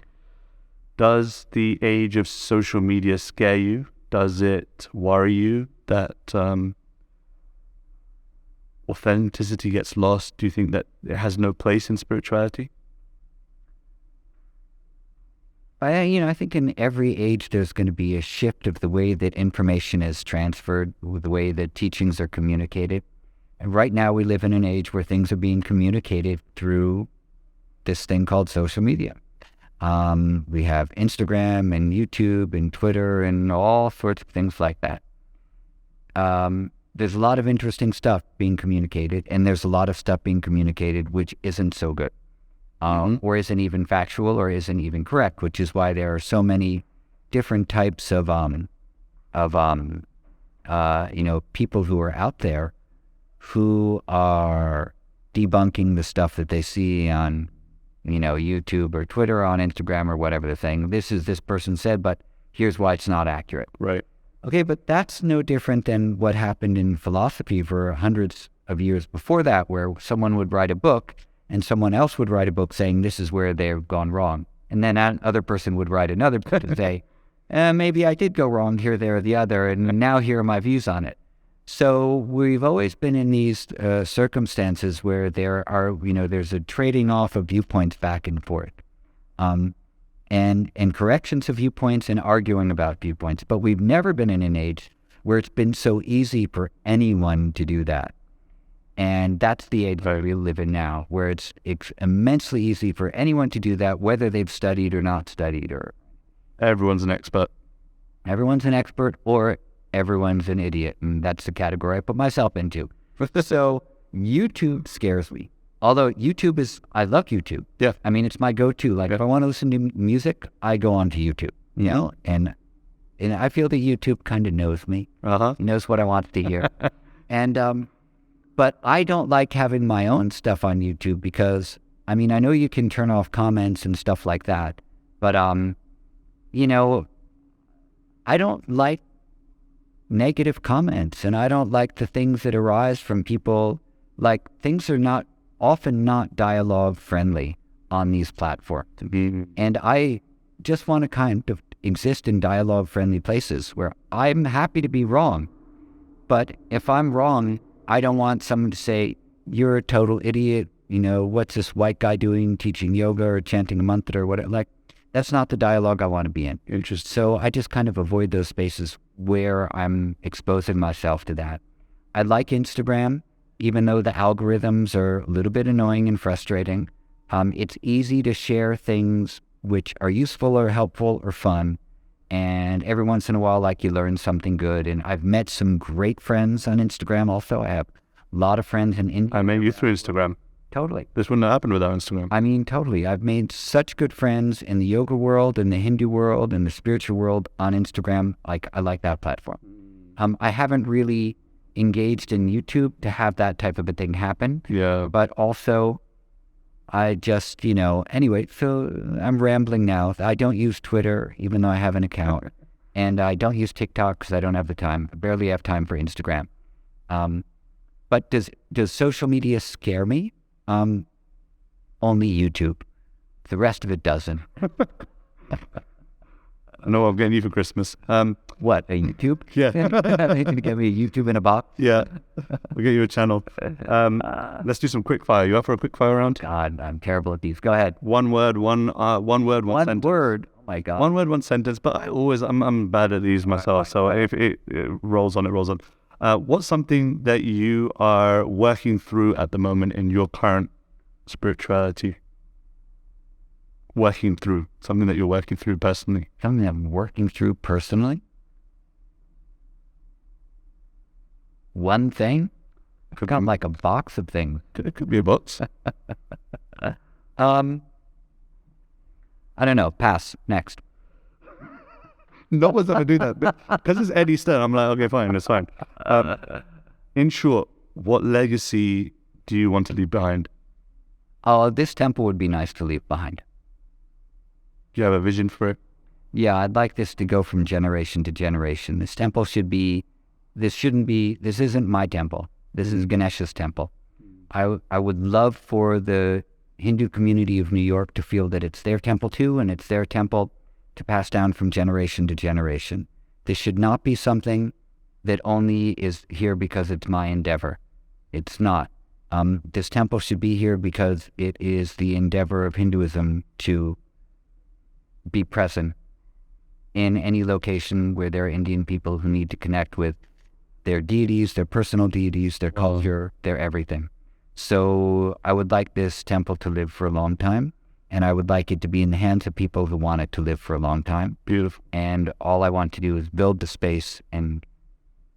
Does the age of social media scare you? Does it worry you that authenticity gets lost? Do you think that it has no place in spirituality? I think in every age there's going to be a shift of the way that information is transferred, the way that teachings are communicated. And right now we live in an age where things are being communicated through this thing called social media. We have Instagram and YouTube and Twitter and all sorts of things like that. There's a lot of interesting stuff being communicated, and there's a lot of stuff being communicated which isn't so good. Or isn't even factual, or isn't even correct, which is why there are so many different types of people who are out there who are debunking the stuff that they see on, YouTube or Twitter or on Instagram or whatever the thing. This person said, but here's why it's not accurate. Right. Okay, but that's no different than what happened in philosophy for hundreds of years before that, where someone would write a book and someone else would write a book saying this is where they've gone wrong. And then that other person would write another book and say, maybe I did go wrong here, there, or the other, and now here are my views on it. So we've always been in these circumstances where there are, there's a trading off of viewpoints back and forth, and corrections of viewpoints and arguing about viewpoints. But we've never been in an age where it's been so easy for anyone to do that. And that's the age that we live in now, where it's immensely easy for anyone to do that, whether they've studied or not studied, or everyone's an expert. Everyone's an expert, or everyone's an idiot, and that's the category I put myself into. So YouTube scares me. Although I love YouTube. Yeah. I mean, it's my go-to. Like, if I want to listen to music, I go onto YouTube, and I feel that YouTube kind of knows me. Knows what I want to hear. And, but I don't like having my own stuff on YouTube because, I know you can turn off comments and stuff like that, but, I don't like negative comments, and I don't like the things that arise from people. Like, things are often not dialogue friendly on these platforms. And I just want to kind of exist in dialogue friendly places where I'm happy to be wrong. But if I'm wrong, I don't want someone to say, you're a total idiot, what's this white guy doing teaching yoga or chanting a mantra or whatever. Like, that's not the dialogue I want to be in. Interesting. So I just kind of avoid those spaces where I'm exposing myself to that. I like Instagram, even though the algorithms are a little bit annoying and frustrating. It's easy to share things which are useful or helpful or fun. And every once in a while, like, you learn something good. And I've met some great friends on Instagram also. I have a lot of friends in India. I met you through Instagram. Totally. This wouldn't have happened without Instagram. Totally. I've made such good friends in the yoga world, in the Hindu world, in the spiritual world on Instagram. I like that platform. I haven't really engaged in YouTube to have that type of a thing happen. Yeah. But also, I just, anyway, so I'm rambling now. I don't use Twitter, even though I have an account. And I don't use TikTok because I don't have the time. I barely have time for Instagram. But does social media scare me? Only YouTube. The rest of it doesn't. I know what I'm getting you for Christmas. What, a YouTube? Yeah. You can get me a YouTube in a box? Yeah. We'll get you a channel. Let's do some quick fire. You up for a quick fire round? God, I'm terrible at these. Go ahead. One word, one word, one sentence. One word. Oh my God. One word, one sentence. But I'm bad at these myself. So if it rolls on, it rolls on. What's something that you are working through at the moment in your current spirituality? Working through. Something that you're working through personally. Something I'm working through personally? One thing? I've got like a box of things. It could be a box. I don't know. Pass. Next. No one's going to do that. Because it's Eddie Stern, I'm like, okay, fine, that's fine. In short, what legacy do you want to leave behind? Oh, this temple would be nice to leave behind. Do you have a vision for it? Yeah, I'd like this to go from generation to generation. This temple this isn't my temple. This is Ganesha's temple. I would love for the Hindu community of New York to feel that it's their temple too, and it's their temple to pass down from generation to generation. This should not be something that only is here because it's my endeavor. It's not. This temple should be here because it is the endeavor of Hinduism to be present in any location where there are Indian people who need to connect with their deities, their personal deities, their culture, their everything. So I would like this temple to live for a long time, and I would like it to be in the hands of people who want it to live for a long time. Beautiful. And all I want to do is build the space and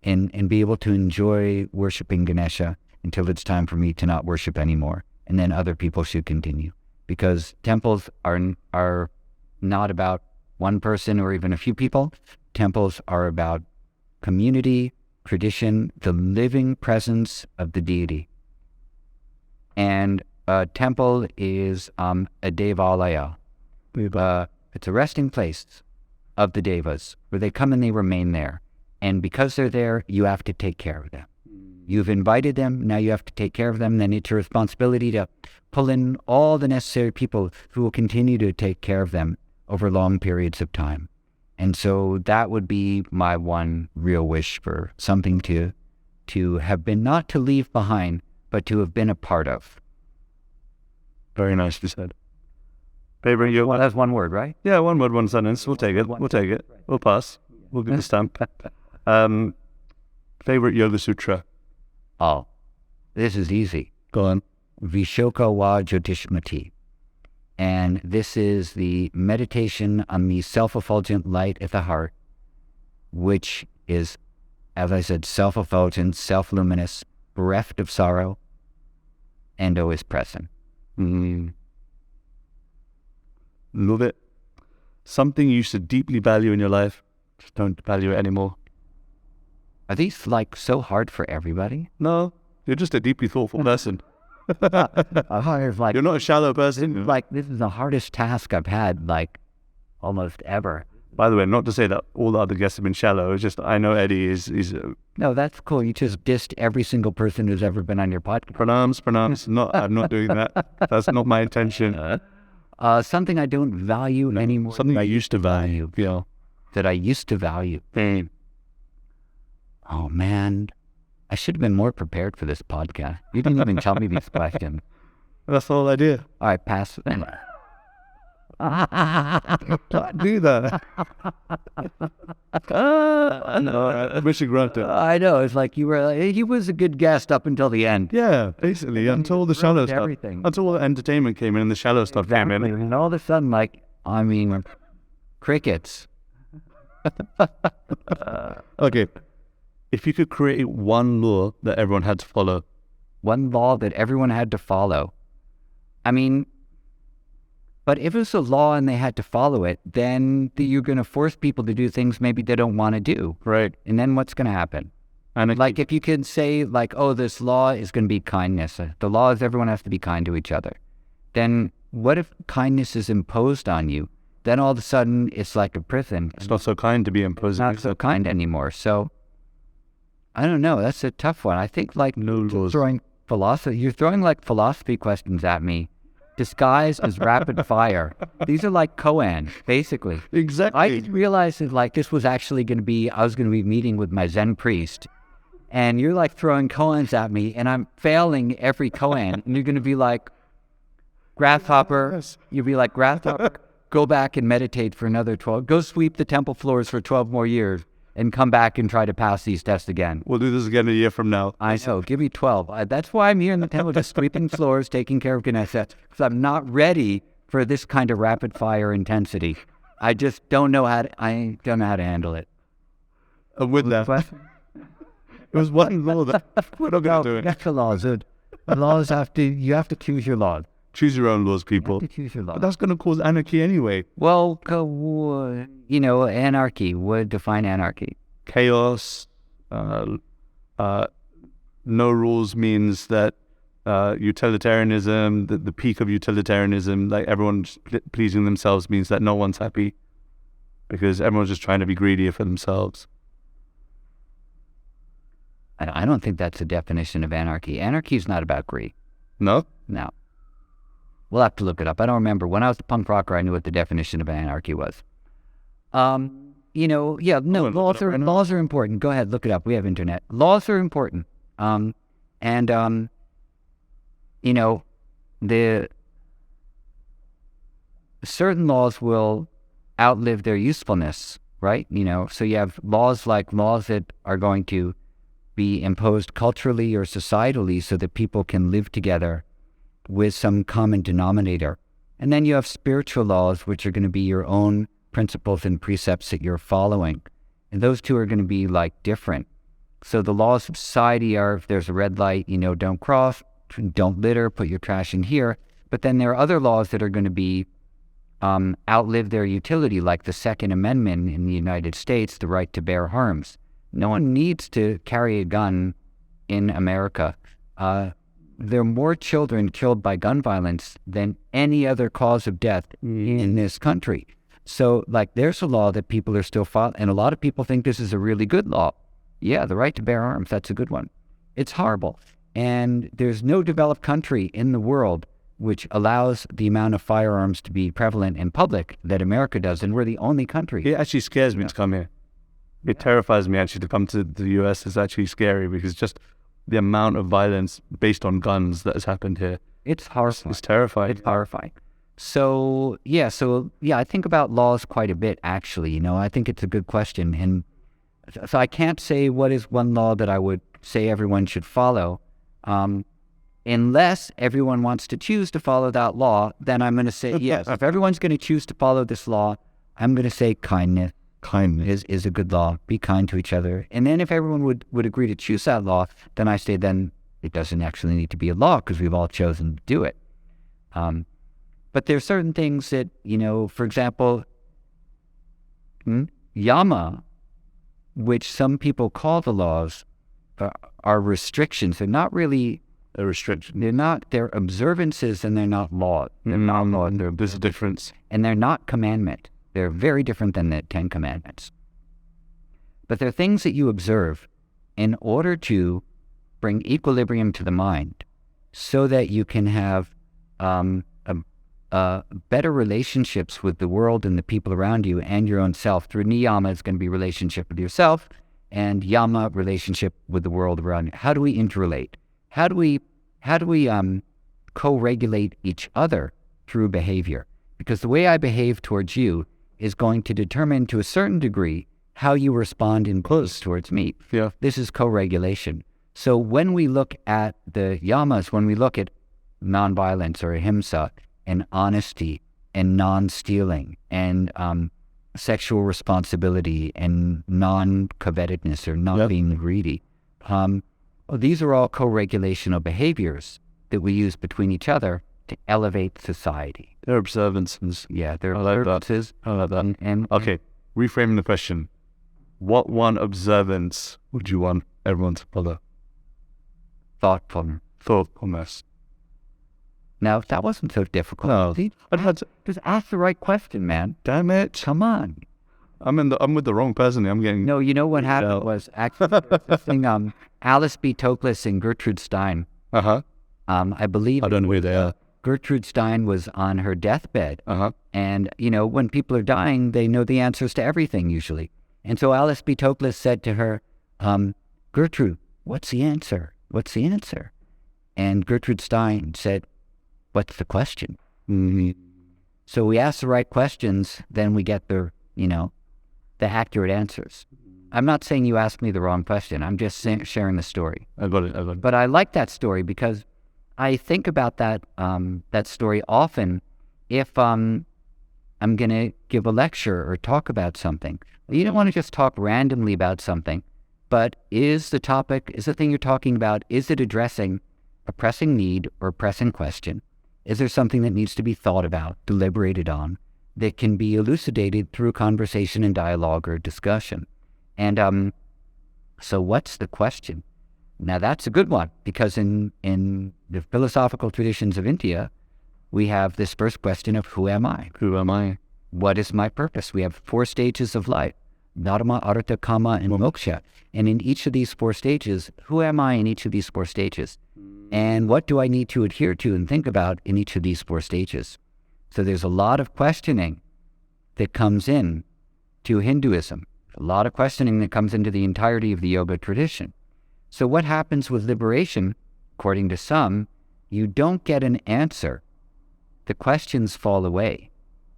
be able to enjoy worshiping Ganesha until it's time for me to not worship anymore. And then other people should continue. Because temples are not about one person or even a few people. Temples are about community, tradition, the living presence of the deity. And a temple is a devalaya. It's a resting place of the devas where they come and they remain there. And because they're there, you have to take care of them. You've invited them, now you have to take care of them. Then it's your responsibility to pull in all the necessary people who will continue to take care of them over long periods of time. And so that would be my one real wish for something to have been, not to leave behind, but to have been a part of. Very nicely said. Favorite yoga? Well, that's one word, right? Yeah, one word, one sentence. We'll take it. We'll take it. We'll pass. We'll give the stamp. Favorite yoga sutra? Oh, this is easy. Go on. Vishoka wa Jyotishmati. And this is the meditation on the self-effulgent light at the heart, which is, as I said, self-effulgent, self-luminous, bereft of sorrow, and always present. Love it. Something you used to deeply value in your life, just don't value it anymore. Are these like so hard for everybody? No, you're just a deeply thoughtful person. Like, you're not a shallow person. Like, this is the hardest task I've had, like, almost ever. By the way, not to say that all the other guests have been shallow. It's just I know Eddie is. No, that's cool. You just dissed every single person who's ever been on your podcast. Pronounce. I'm not doing that. That's not my intention. Something I don't value anymore. Something I used to value. Yeah. That I used to value. Oh, man. I should have been more prepared for this podcast. You didn't even tell me these questions. That's the whole idea. All right, pass. Don't do that. No, mission granted. I know. It's like he was a good guest up until the end. Yeah, basically, until the shallow stuff. Everything. Until the entertainment came in and the shallow stuff came in. And all of a sudden, crickets. Okay. If you could create one law that everyone had to follow. One law that everyone had to follow. But if it's a law and they had to follow it, then you're going to force people to do things maybe they don't want to do. Right. And then what's going to happen? And like if you can say like, oh, this law is going to be kindness. The law is everyone has to be kind to each other. Then what if kindness is imposed on you? Then all of a sudden it's like a prison. it's not so kind to be imposed. It's not so kind anymore. So I don't know. That's a tough one. I think like No laws. you're throwing like philosophy questions at me, disguised as rapid fire. These are like koan, basically. Exactly. I didn't realize that like this was actually going to be, I was going to be meeting with my Zen priest, and you're like throwing koans at me, and I'm failing every koan, and you're going to be like, grasshopper, Yes. you'll be like, grasshopper, go back and meditate for another 12, go sweep the temple floors for 12 more years, and come back and try to pass these tests again. We'll do this again a year from now. I know, give me 12. That's why I'm here in the temple, just sweeping floors, taking care of Ganesha, because I'm not ready for this kind of rapid fire intensity. I just don't know how to, I don't know how to handle it. With that, it was one law that we're not going to do it. That's the laws, dude. The laws you have to choose your laws. Choose your own laws, people. You have to choose your laws. But that's going to cause anarchy anyway. Well, anarchy would define anarchy. Chaos. No rules means that utilitarianism, the peak of utilitarianism, like everyone's pleasing themselves, means that no one's happy because everyone's just trying to be greedy for themselves. I don't think that's the definition of anarchy. Anarchy is not about greed. No? No. We'll have to look it up. I don't remember. When I was a punk rocker, I knew what the definition of anarchy was. Laws are important. Go ahead, look it up. We have internet. Laws are important. The certain laws will outlive their usefulness, right? So you have laws that are going to be imposed culturally or societally so that people can live together with some common denominator. And then you have spiritual laws, which are going to be your own principles and precepts that you're following. And those two are going to be like different. So the laws of society are, if there's a red light, don't cross, don't litter, put your trash in here. But then there are other laws that are going to be outlive their utility, like the Second Amendment in the United States, the right to bear arms. No one needs to carry a gun in America. There are more children killed by gun violence than any other cause of death in this country. So, there's a law that people are still following, and a lot of people think this is a really good law. Yeah, the right to bear arms, that's a good one. It's horrible. And there's no developed country in the world which allows the amount of firearms to be prevalent in public that America does, and we're the only country. It actually scares me to come here. It terrifies me actually to come to the US. Is actually scary because just the amount of violence based on guns that has happened here. It's horrifying. It's terrifying. It's horrifying. So I think about laws quite a bit, actually. I think it's a good question. And so I can't say what is one law that I would say everyone should follow. Unless everyone wants to choose to follow that law, then I'm going to say, yes, if everyone's going to choose to follow this law, I'm going to say kindness. Kindness is a good law. Be kind to each other. And then if everyone would agree to choose that law, then I say then it doesn't actually need to be a law because we've all chosen to do it. But there are certain things that, for example, yama, which some people call the laws, are restrictions. They're not really a restriction. They're observances and they're not laws. They're not laws. There's a difference. And they're not commandment. They're very different than the 10 Commandments. But they're things that you observe in order to bring equilibrium to the mind so that you can have better relationships with the world and the people around you and your own self. Through niyama, it's going to be relationship with yourself, and yama, relationship with the world around you. How do we interrelate? How do we co-regulate each other through behavior? Because the way I behave towards you is going to determine to a certain degree how you respond in close towards me. Yeah. This is co-regulation. So when we look at the yamas, when we look at nonviolence or ahimsa and honesty and non-stealing and sexual responsibility and non-covetedness or not being greedy, these are all co-regulational behaviors that we use between each other to elevate society. They're observances. Yeah, they're I like observances. I like that. And okay, reframing the question. what one observance would you want everyone to follow? Thoughtfulness. Now, that wasn't so difficult. No. See, just ask the right question, man. Damn it. Come on. I'm with the wrong person. I'm getting... No, you know what happened was actually this thing, Alice B. Toklas and Gertrude Stein. Uh-huh. I believe... I don't know who they are. Gertrude Stein was on her deathbed. Uh-huh. And, when people are dying, they know the answers to everything usually. And so Alice B. Toklas said to her, Gertrude, what's the answer? What's the answer? And Gertrude Stein said, what's the question? Mm-hmm. So we ask the right questions, then we get the accurate answers. I'm not saying you asked me the wrong question. I'm just sharing the story. I got it. But I like that story because I think about that story often if I'm going to give a lecture or talk about something. You don't want to just talk randomly about something, but is the thing you're talking about, is it addressing a pressing need or a pressing question? Is there something that needs to be thought about, deliberated on, that can be elucidated through conversation and dialogue or discussion? And so what's the question? Now that's a good one, because in the philosophical traditions of India, we have this first question of who am I? Who am I? What is my purpose? We have 4 stages of life, dharma, artha, kama, and moksha. And in each of these 4 stages, who am I in each of these 4 stages? And what do I need to adhere to and think about in each of these 4 stages? So there's a lot of questioning that comes in to Hinduism, a lot of questioning that comes into the entirety of the yoga tradition. So what happens with liberation, according to some, you don't get an answer. The questions fall away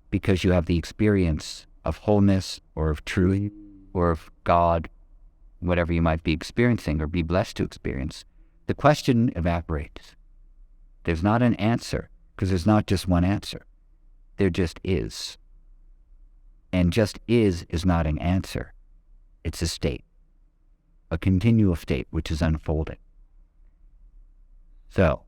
because you have the experience of wholeness or of truth or of God, whatever you might be experiencing or be blessed to experience. The question evaporates. There's not an answer because there's not just one answer. There just is. And just is not an answer. It's a state, a continual state which is unfolding. So,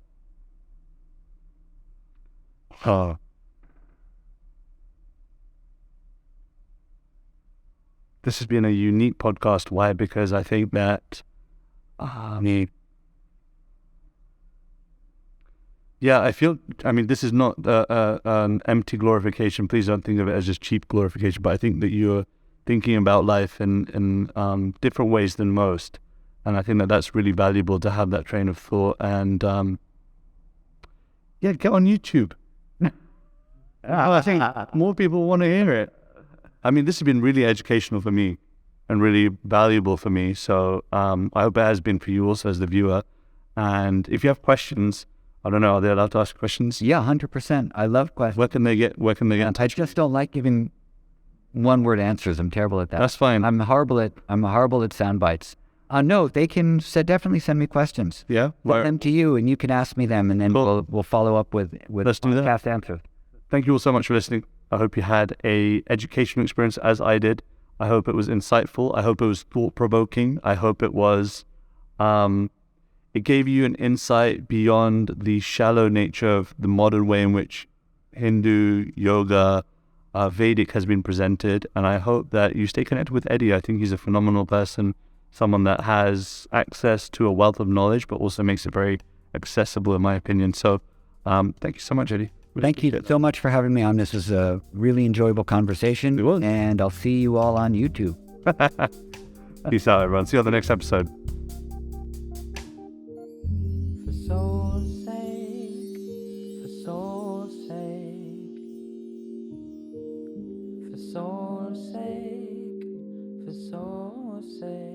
this has been a unique podcast. Why? Because I think that, this is not an empty glorification. Please don't think of it as just cheap glorification, but I think that you're thinking about life in different ways than most. And I think that that's really valuable to have that train of thought. And get on YouTube. I think more people want to hear it. I mean, this has been really educational for me and really valuable for me. So I hope it has been for you also as the viewer. And if you have questions, I don't know, are they allowed to ask questions? Yeah, 100%. I love questions. Where can they get? I just don't like giving one-word answers. I'm terrible at that. That's fine. I'm horrible at sound bites. No, they can definitely send me questions. Yeah? Send them to you, and you can ask me them, and then Cool. we'll follow up with Let's do that. podcast answers. Thank you all so much for listening. I hope you had a educational experience as I did. I hope it was insightful. I hope it was thought-provoking. I hope it was... it gave you an insight beyond the shallow nature of the modern way in which Hindu, yoga, Vedic has been presented. And I hope that you stay connected with Eddie. I think he's a phenomenal person, someone that has access to a wealth of knowledge, but also makes it very accessible, in my opinion. So thank you so much, Eddie. Thank you so much for having me on. This is a really enjoyable conversation. It was. And I'll see you all on YouTube. Peace out, everyone. See you on the next episode. For soul's sake, for soul's sake, for soul's sake, for soul's sake.